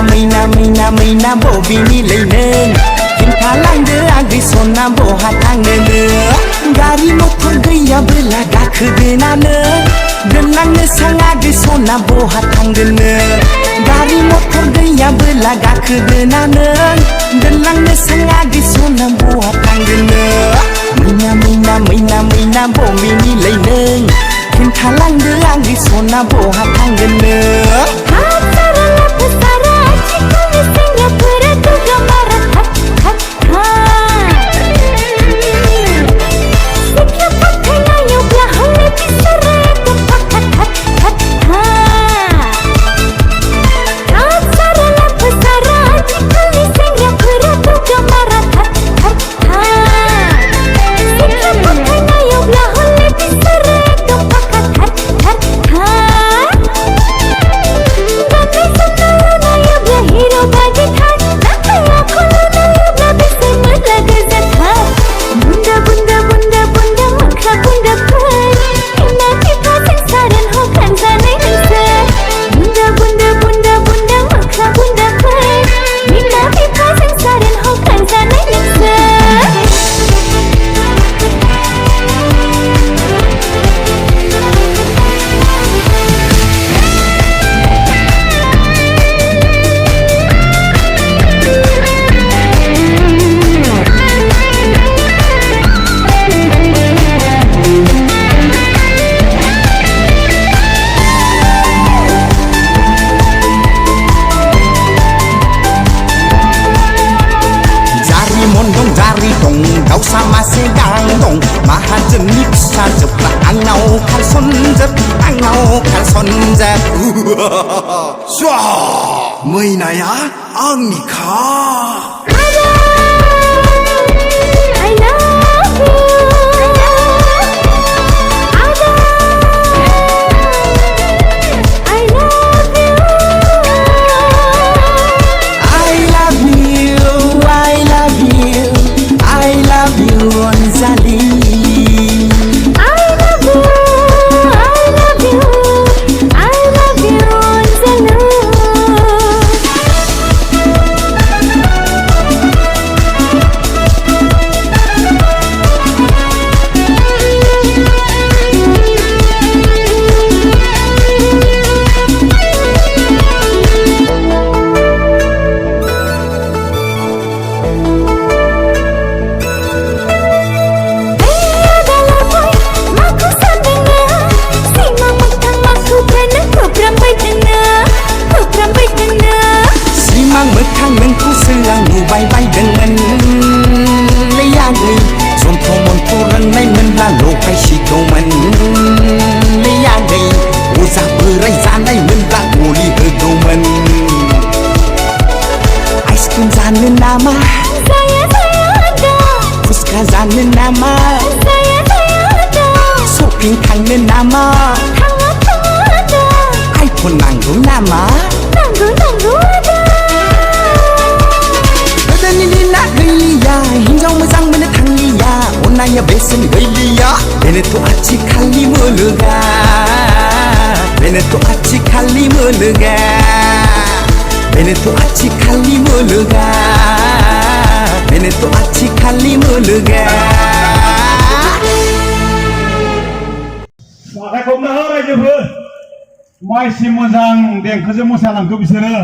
मैना बबेनि लैनों खिन्थालांदो आगै सना बहा थांनोनो गारि मथर गैयाबोला गाखोदोना नों दोनलांनो सां आगै सना बहा थांगोननो गारि मथर गैयाबोला गाखोदोना नों दोनलांनो सां आगै सना बहा थांगोननो मैना बबेनि लैनों खिन्थालांदो आगै सना बहा थांगोननो दाउसा मासे गां दं माहाजोननि फिसाजोफ्रा आंनाव खारसनजोब मैनाया आंनिखा मोगथां नोंखौसो आं नुबाय बायदोंमोन आगै जन्थ्र मन्थ्र रोंनायमोनब्ला लगायसिगौमोन आगै अजा बोराय जानायमोनब्ला गलि होगौमोन आइसक्रिम जानो नामा फुचका जानो नामा शपिं थांनो नामा आइफन नांगौ नामा हिन्जाव मोजां मोननो थांलिया अननाया बेसेन गैलिया बेनोथ' आथिखालनि मुलुगा बेनोथ' आथिखालनि मुलुगा बेनोथ' आथिखालनि मुलुगा बेनोथ' आथिखालनि मुलुगा आखाइ खबना हो रायजोफोर माइसि मोजां देंखोजों मोसालांखो बिसोरो